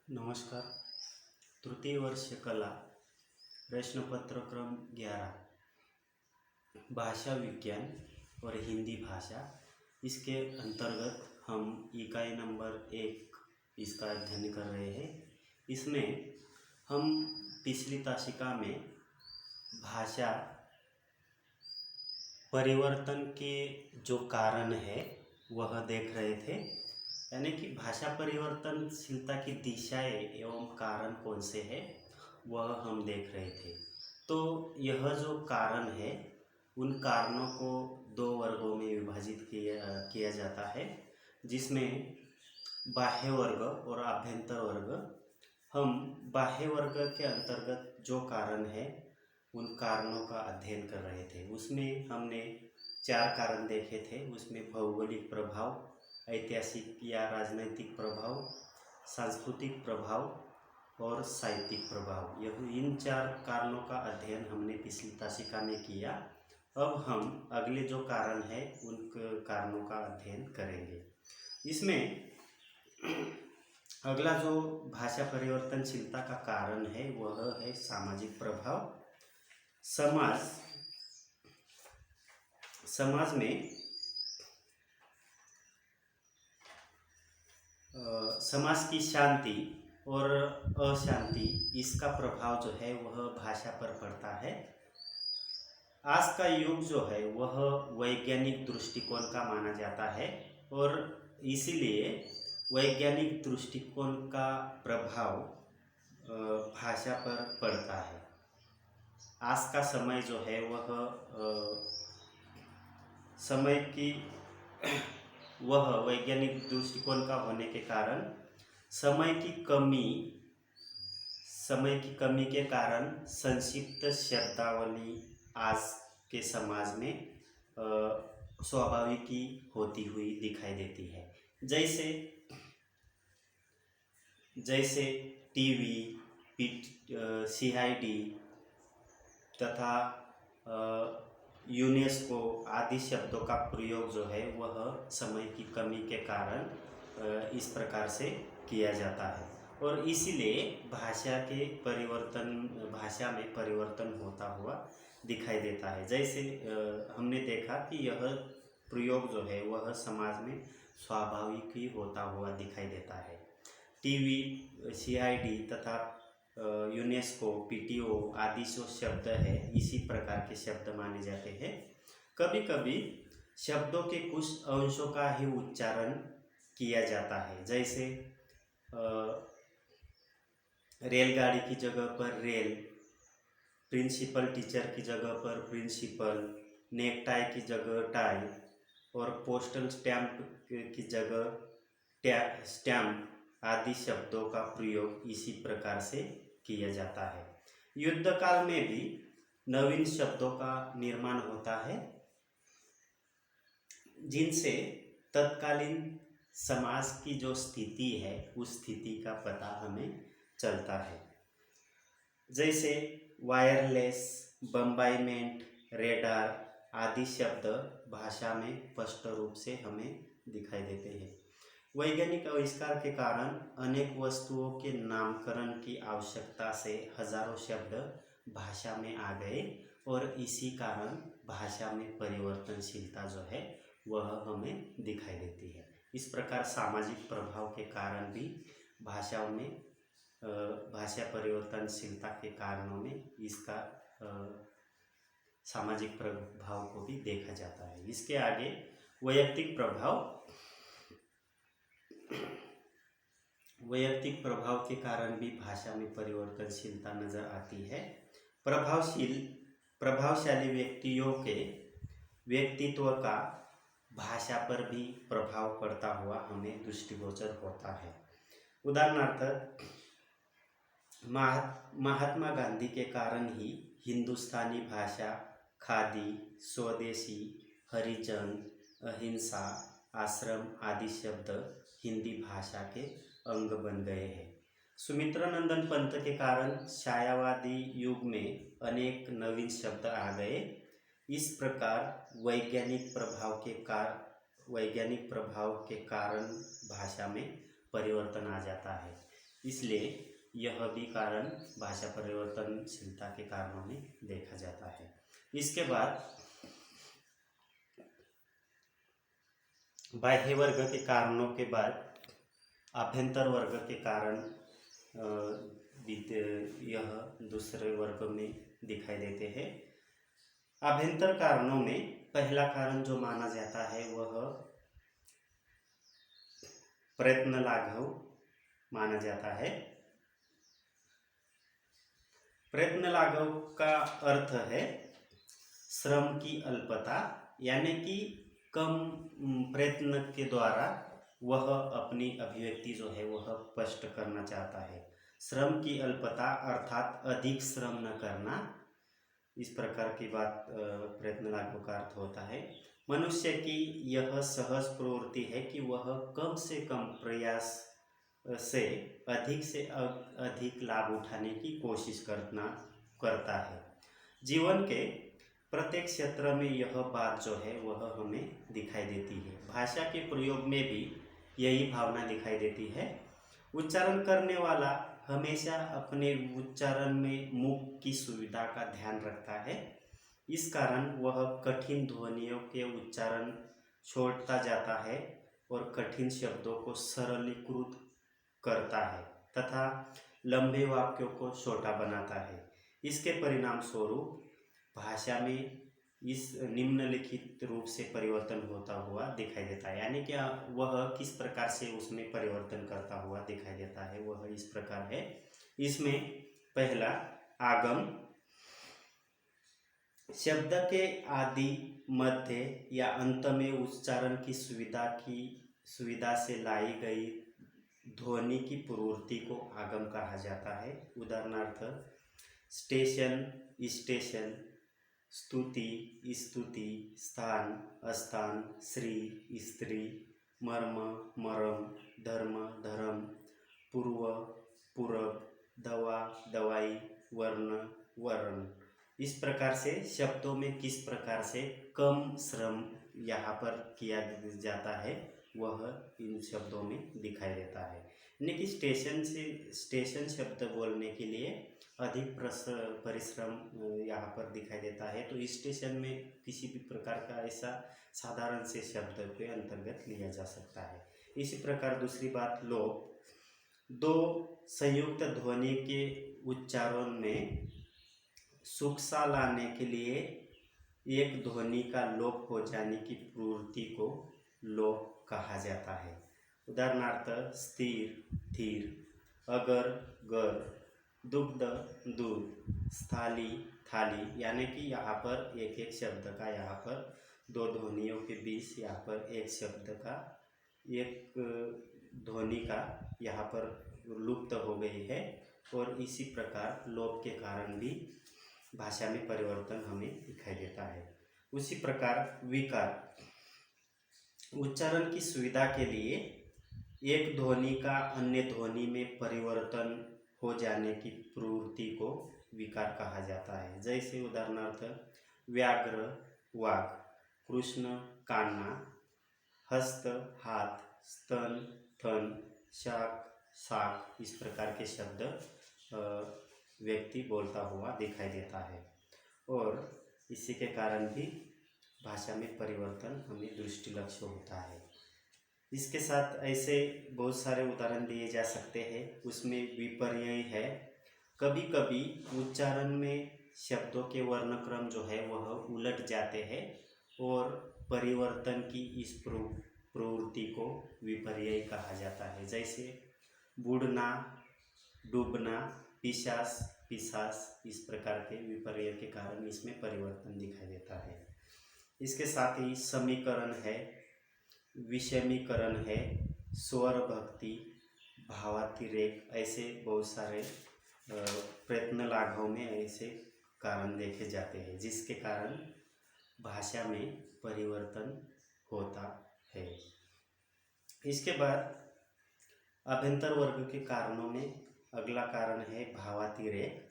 नमस्कार। तृतीय वर्ष कला प्रश्न पत्र क्रम 11 भाषा विज्ञान और हिंदी भाषा। इसके अंतर्गत हम इकाई नंबर 1 इसका अध्ययन कर रहे हैं। इसमें हम पिछली ताशिका में भाषा परिवर्तन के जो कारण है वह देख रहे थे, यानी कि भाषा परिवर्तनशीलता की दिशाएं एवं कारण कौन से हैं वह हम देख रहे थे। तो यह जो कारण है उन कारणों को दो वर्गों में विभाजित किया जाता है, जिसमें बाह्य वर्ग और आभ्यंतर वर्ग। हम बाह्य वर्ग के अंतर्गत जो कारण है उन कारणों का अध्ययन कर रहे थे। उसमें हमने 4 कारण देखे थे। उसमें भौगोलिक प्रभाव, ऐतिहासिक या राजनैतिक प्रभाव, सांस्कृतिक प्रभाव और साहित्यिक प्रभाव। यह इन 4 कारणों का अध्ययन हमने पिछली ताशिका में किया। अब हम अगले जो कारण है उन कारणों का अध्ययन करेंगे। इसमें अगला जो भाषा परिवर्तनशीलता का कारण है वह है सामाजिक प्रभाव। समाज में समाज की शांति और अशांति, इसका प्रभाव जो है वह भाषा पर पड़ता है। आज का युग जो है वह वैज्ञानिक दृष्टिकोण का माना जाता है और इसीलिए वैज्ञानिक दृष्टिकोण का प्रभाव भाषा पर पड़ता है। आज का समय जो है वह समय की वह वैज्ञानिक दृष्टिकोण का होने के कारण समय की कमी के कारण संक्षिप्त शब्दावली आज के समाज में स्वाभाविक ही होती हुई दिखाई देती है। जैसे टीवी, CID तथा यूनेस्को आदि शब्दों का प्रयोग जो है वह समय की कमी के कारण इस प्रकार से किया जाता है और इसीलिए भाषा में परिवर्तन होता हुआ दिखाई देता है। जैसे हमने देखा कि यह प्रयोग जो है वह समाज में स्वाभाविक ही होता हुआ दिखाई देता है। टीवी, CID तथा यूनेस्को, PTO आदि जो शब्द है इसी प्रकार के शब्द माने जाते हैं। कभी कभी शब्दों के कुछ अंशों का ही उच्चारण किया जाता है। जैसे रेलगाड़ी की जगह पर रेल, प्रिंसिपल टीचर की जगह पर प्रिंसिपल, नेकटाई की जगह टाई और पोस्टल स्टैम्प की जगह स्टैम्प आदि शब्दों का प्रयोग इसी प्रकार से किया जाता है। युद्ध काल में भी नवीन शब्दों का निर्माण होता है जिनसे तत्कालीन समाज की जो स्थिति है उस स्थिति का पता हमें चलता है। जैसे वायरलेस, बम्बाइमेंट, रेडार आदि शब्द भाषा में स्पष्ट रूप से हमें दिखाई देते हैं। वैज्ञानिक आविष्कार के कारण अनेक वस्तुओं के नामकरण की आवश्यकता से हजारों शब्द भाषा में आ गए और इसी कारण भाषा में परिवर्तनशीलता जो है वह हमें दिखाई देती है। इस प्रकार सामाजिक प्रभाव के कारण भी भाषा परिवर्तनशीलता के कारणों में इसका सामाजिक प्रभाव को भी देखा जाता है। इसके आगे वैयक्तिक प्रभाव के कारण भी भाषा में परिवर्तनशीलता नजर आती है। प्रभावशाली व्यक्तियों के व्यक्तित्व का भाषा पर भी प्रभाव पड़ता हुआ हमें दृष्टिगोचर होता है। उदाहरणार्थ महात्मा गांधी के कारण ही हिंदुस्तानी भाषा, खादी, स्वदेशी, हरिजन, अहिंसा, आश्रम आदि शब्द हिंदी भाषा के अंग बन गए हैं। सुमित्रानंदन पंत के कारण छायावादी युग में अनेक नवीन शब्द आ गए। इस प्रकार वैज्ञानिक प्रभाव के कारण भाषा में परिवर्तन आ जाता है। इसलिए यह भी कारण भाषा परिवर्तनशीलता के कारणों में देखा जाता है। इसके बाद बाह्य वर्ग के कारणों के बाद आभ्यंतर वर्ग के कारण यह दूसरे वर्ग में दिखाई देते हैं। आभ्यंतर कारणों में पहला कारण जो माना जाता है वह प्रयत्न लाघव माना जाता है। प्रयत्न लाघव का अर्थ है श्रम की अल्पता, यानी कि कम प्रयत्न के द्वारा वह अपनी अभिव्यक्ति जो है वह स्पष्ट करना चाहता है। श्रम की अल्पता अर्थात अधिक श्रम न करना, इस प्रकार की बात प्रयत्न लाघव का अर्थ होता है। मनुष्य की यह सहज प्रवृत्ति है कि वह कम से कम प्रयास से अधिक लाभ उठाने की कोशिश करता है। जीवन के प्रत्येक क्षेत्र में यह बात जो है वह हमें दिखाई देती है। भाषा के प्रयोग में भी यही भावना दिखाई देती है। उच्चारण करने वाला हमेशा अपने उच्चारण में मुख की सुविधा का ध्यान रखता है। इस कारण वह कठिन ध्वनियों के उच्चारण छोड़ता जाता है और कठिन शब्दों को सरलीकृत करता है तथा लंबे वाक्यों को छोटा बनाता है। इसके परिणाम स्वरूप भाषा में इस निम्नलिखित रूप से परिवर्तन होता हुआ दिखाई देता है। यानी कि वह किस प्रकार से उसमें परिवर्तन करता हुआ दिखाई देता है वह इस प्रकार है। इसमें पहला आगम, शब्द के आदि, मध्य या अंत में उच्चारण की सुविधा से लाई गई ध्वनि की प्रवृत्ति को आगम कहा जाता है। उदाहरणार्थ स्टेशन, स्टेशन, स्तुति, स्तुति, स्थान, स्थान, श्री, स्त्री, मर्म, मरम, धर्म, धर्म, पूर्व, पूरब, दवा, दवाई, वर्ण, वर्ण। इस प्रकार से शब्दों में किस प्रकार से कम श्रम यहाँ पर किया जाता है वह इन शब्दों में दिखाई देता है। यानी कि स्टेशन शब्द बोलने के लिए अधिक परिश्रम यहाँ पर दिखाई देता है। तो स्टेशन में किसी भी प्रकार का ऐसा साधारण से शब्द के अंतर्गत लिया जा सकता है। इसी प्रकार दूसरी बात, लोप, दो संयुक्त ध्वनि के उच्चारण में सुखसा लाने के लिए एक ध्वनि का लोप हो जाने की प्रवृत्ति को लोप कहा जाता है। उदाहरणार्थ स्थिर, थीर, अगर, गर, दुग्ध, दूध, स्थाली, थाली। यानी कि यहाँ पर एक एक शब्द का यहाँ पर दो ध्वनियों के बीच यहाँ पर एक शब्द का एक ध्वनि का यहाँ पर लुप्त हो गई है और इसी प्रकार लोप के कारण भी भाषा में परिवर्तन हमें दिखाई देता है। उसी प्रकार विकार, उच्चारण की सुविधा के लिए एक ध्वनि का अन्य ध्वनि में परिवर्तन हो जाने की प्रवृत्ति को विकार कहा जाता है। जैसे उदाहरणार्थ व्याघ्र, वाघ, कृष्ण, कान्हा, हस्त, हाथ, स्तन, थन, शाक, साक। इस प्रकार के शब्द व्यक्ति बोलता हुआ दिखाई देता है और इसी के कारण भी भाषा में परिवर्तन हमें दृष्टि लक्ष्य होता है। इसके साथ ऐसे बहुत सारे उदाहरण दिए जा सकते हैं। उसमें विपर्यय है। कभी कभी उच्चारण में शब्दों के वर्णक्रम जो है वह उलट जाते हैं और परिवर्तन की इस प्रवृत्ति को विपर्यय कहा जाता है। जैसे बूढ़ना, डूबना, पिशाच, पिशाच। इस प्रकार के विपर्यय के कारण इसमें परिवर्तन दिखाई देता है। इसके साथ ही समीकरण है, विषमीकरण है, स्वर भक्ति, भावातिरेक। ऐसे बहुत सारे प्रयत्न लाघव में ऐसे कारण देखे जाते हैं जिसके कारण भाषा में परिवर्तन होता है। इसके बाद अभ्यंतर वर्ग के कारणों में अगला कारण है भावातिरेक।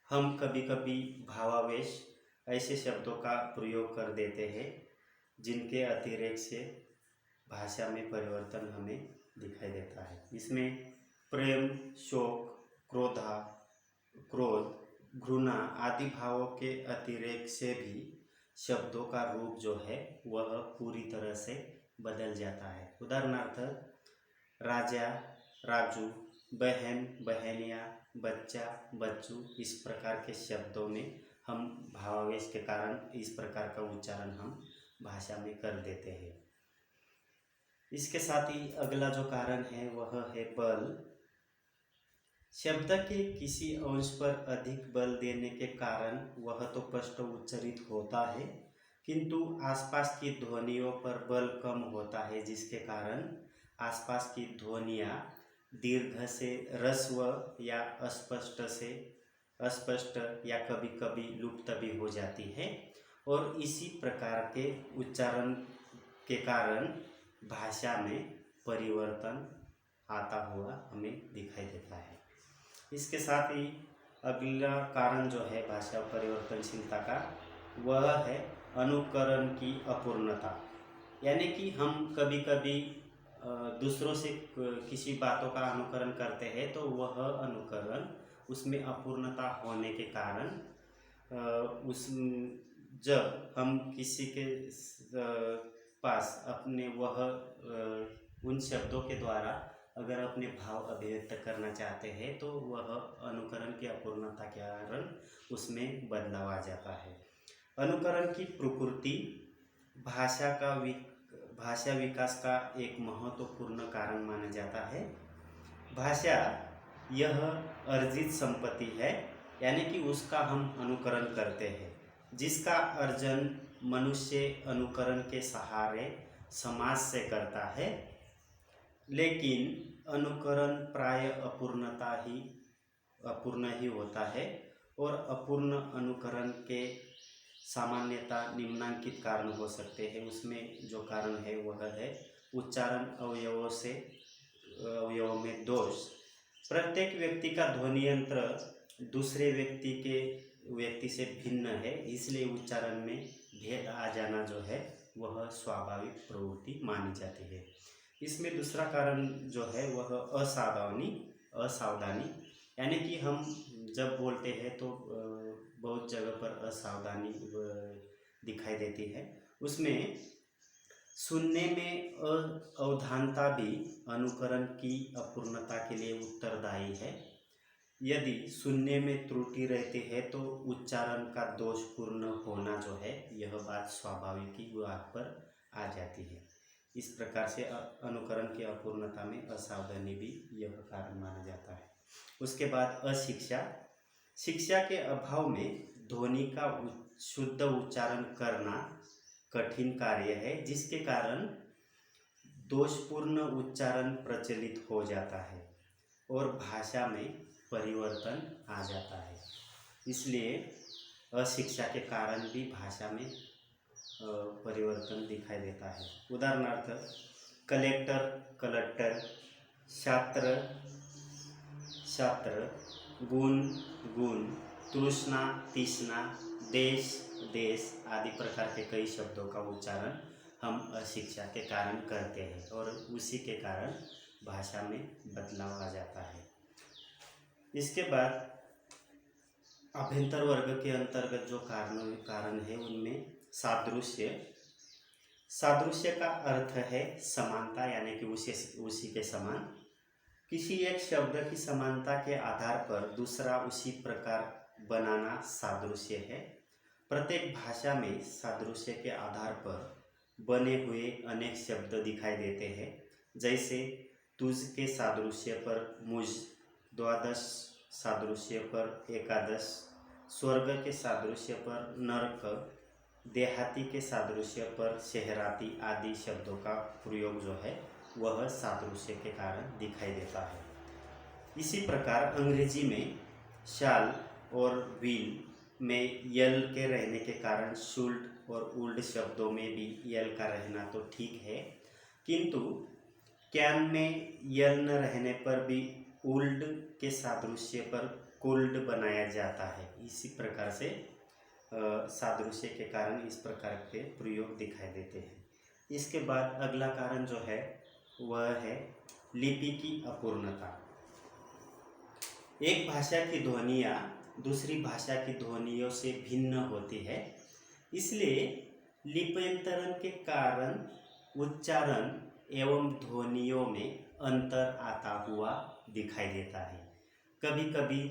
हम कभी कभी भावावेश ऐसे शब्दों का प्रयोग कर देते हैं जिनके अतिरेक से भाषा में परिवर्तन हमें दिखाई देता है। इसमें प्रेम, शोक, क्रोध, घृणा आदि भावों के अतिरेक से भी शब्दों का रूप जो है वह पूरी तरह से बदल जाता है। उदाहरणार्थ राजा, राजू, बहन, बहनिया, बच्चा, बच्चू, इस प्रकार के शब्दों में हम भावावेश के कारण इस प्रकार का उच्चारण हम भाषा में कर देते हैं। इसके साथ ही अगला जो कारण है वह है बल। शब्द के किसी अंश पर अधिक बल देने के कारण वह तो स्पष्ट उच्चारित होता है, किंतु आसपास की ध्वनियों पर बल कम होता है, जिसके कारण आसपास की ध्वनियाँ दीर्घ से ह्रस्व या अस्पष्ट या कभी कभी लुप्त भी हो जाती है, और इसी प्रकार के उच्चारण के कारण भाषा में परिवर्तन आता हुआ हमें दिखाई देता है। इसके साथ ही अगला कारण जो है भाषा परिवर्तनशीलता का, वह है अनुकरण की अपूर्णता। यानी कि हम कभी कभी दूसरों से किसी बातों का अनुकरण करते हैं तो वह अनुकरण उसमें अपूर्णता होने के कारण उस जब हम किसी के पास अपने उन शब्दों के द्वारा अगर अपने भाव अभिव्यक्त करना चाहते हैं तो वह अनुकरण की अपूर्णता के कारण उसमें बदलाव आ जाता है। अनुकरण की प्रकृति भाषा विकास का एक महत्वपूर्ण कारण माना जाता है। भाषा यह अर्जित संपत्ति है, यानी कि उसका हम अनुकरण करते हैं, जिसका अर्जन मनुष्य अनुकरण के सहारे समाज से करता है। लेकिन अनुकरण प्राय अपूर्ण ही होता है, और अपूर्ण अनुकरण के सामान्यता निम्नांकित कारण हो सकते हैं। उसमें जो कारण है वह है उच्चारण अवयवों में दोष। प्रत्येक व्यक्ति का ध्वनि यंत्र दूसरे व्यक्ति से भिन्न है, इसलिए उच्चारण में भेद आ जाना जो है वह स्वाभाविक प्रवृत्ति मानी जाती है। इसमें दूसरा कारण जो है वह असावधानी, यानी कि हम जब बोलते हैं तो बहुत जगह पर असावधानी दिखाई देती है। उसमें सुनने में अवधानता भी अनुकरण की अपूर्णता के लिए उत्तरदायी है। यदि सुनने में त्रुटि रहती है तो उच्चारण का दोषपूर्ण होना जो है यह बात स्वाभाविक ही वहाँ पर आ जाती है। इस प्रकार से अनुकरण की अपूर्णता में असावधानी भी यह कारण माना जाता है। उसके बाद शिक्षा के अभाव में ध्वनि का शुद्ध उच्चारण करना कठिन कार्य है, जिसके कारण दोषपूर्ण उच्चारण प्रचलित हो जाता है और भाषा में परिवर्तन आ जाता है। इसलिए अशिक्षा के कारण भी भाषा में परिवर्तन दिखाई देता है। उदाहरणार्थ कलेक्टर, छात्र, गुण, तृष्णा, देश आदि प्रकार के कई शब्दों का उच्चारण हम अशिक्षा के कारण करते हैं, और उसी के कारण भाषा में बदलाव आ जाता है। इसके बाद अभ्यंतर वर्ग के अंतर्गत जो कारण है उनमें सादृश्य का अर्थ है समानता, यानी कि उसी के समान। किसी एक शब्द की समानता के आधार पर दूसरा उसी प्रकार बनाना सादृश्य है। प्रत्येक भाषा में सादृश्य के आधार पर बने हुए अनेक शब्द दिखाई देते हैं, जैसे तुझ के सादृश्य पर मुझ, द्वादश सादृश्य पर एकादश, स्वर्ग के सादृश्य पर नरक, देहाती के सादृश्य पर शहराती आदि शब्दों का प्रयोग जो है वह सादृश्य के कारण दिखाई देता है। इसी प्रकार अंग्रेजी में शाल और व्हील में यल के रहने के कारण शुल्ड और उल्ड शब्दों में भी यल का रहना तो ठीक है, किंतु कैन में यल न रहने पर भी उल्ड के सादृश्य पर कुल्ड बनाया जाता है। इसी प्रकार से सादृश्य के कारण इस प्रकार के प्रयोग दिखाई देते हैं। इसके बाद अगला कारण जो है वह है लिपि की अपूर्णता। एक भाषा की ध्वनियाँ दूसरी भाषा की ध्वनियों से भिन्न होती है, इसलिए लिप्यंतरण के कारण उच्चारण एवं ध्वनियों में अंतर आता हुआ दिखाई देता है। कभी कभी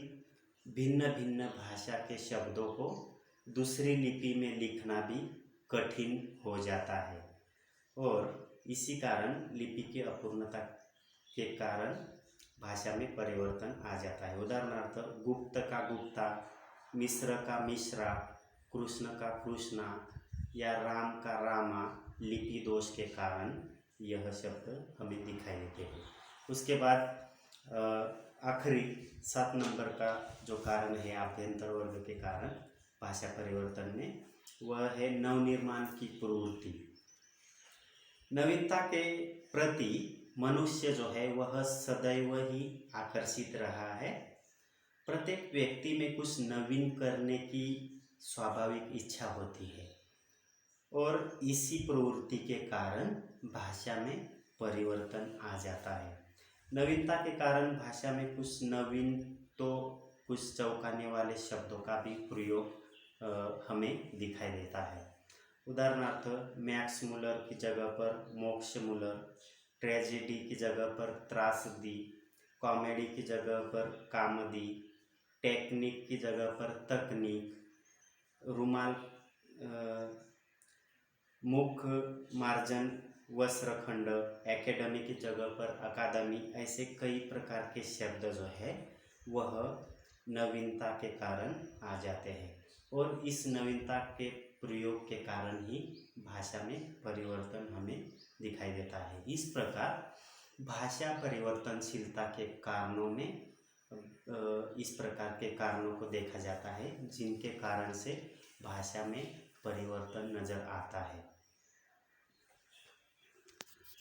भिन्न भिन्न भाषा के शब्दों को दूसरी लिपि में लिखना भी कठिन हो जाता है और इसी कारण लिपि की अपूर्णता के कारण भाषा में परिवर्तन आ जाता है। उदाहरणार्थ गुप्त का गुप्ता, मिश्र का मिश्रा, कृष्ण का कृष्णा या राम का रामा लिपि दोष के कारण यह शब्द हमें दिखाई देते हैं। उसके बाद आखिरी 7 नंबर का जो कारण है आभ्यंतर वर्ग के कारण भाषा परिवर्तन में, वह है नवनिर्माण की प्रवृत्ति। नवीनता के प्रति मनुष्य जो है वह सदैव ही आकर्षित रहा है। प्रत्येक व्यक्ति में कुछ नवीन करने की स्वाभाविक इच्छा होती है और इसी प्रवृत्ति के कारण भाषा में परिवर्तन आ जाता है। नवीनता के कारण भाषा में कुछ नवीन तो कुछ चौंकाने वाले शब्दों का भी प्रयोग हमें दिखाई देता है। उदाहरणार्थ मैक्स मुलर की जगह पर मोक्ष मुलर, ट्रेजेडी की जगह पर त्रासदी, कॉमेडी की जगह पर कामदी, टेक्निक की जगह पर तकनीक, रुमाल मुख मार्जन वस्त्रखंड, एकेडमी की जगह पर अकादमी, ऐसे कई प्रकार के शब्द जो है वह नवीनता के कारण आ जाते हैं और इस नवीनता के प्रयोग के कारण ही भाषा में परिवर्तन हमें दिखाई देता है। इस प्रकार भाषा परिवर्तनशीलता के कारणों में इस प्रकार के कारणों को देखा जाता है जिनके कारण से भाषा में परिवर्तन नज़र आता है।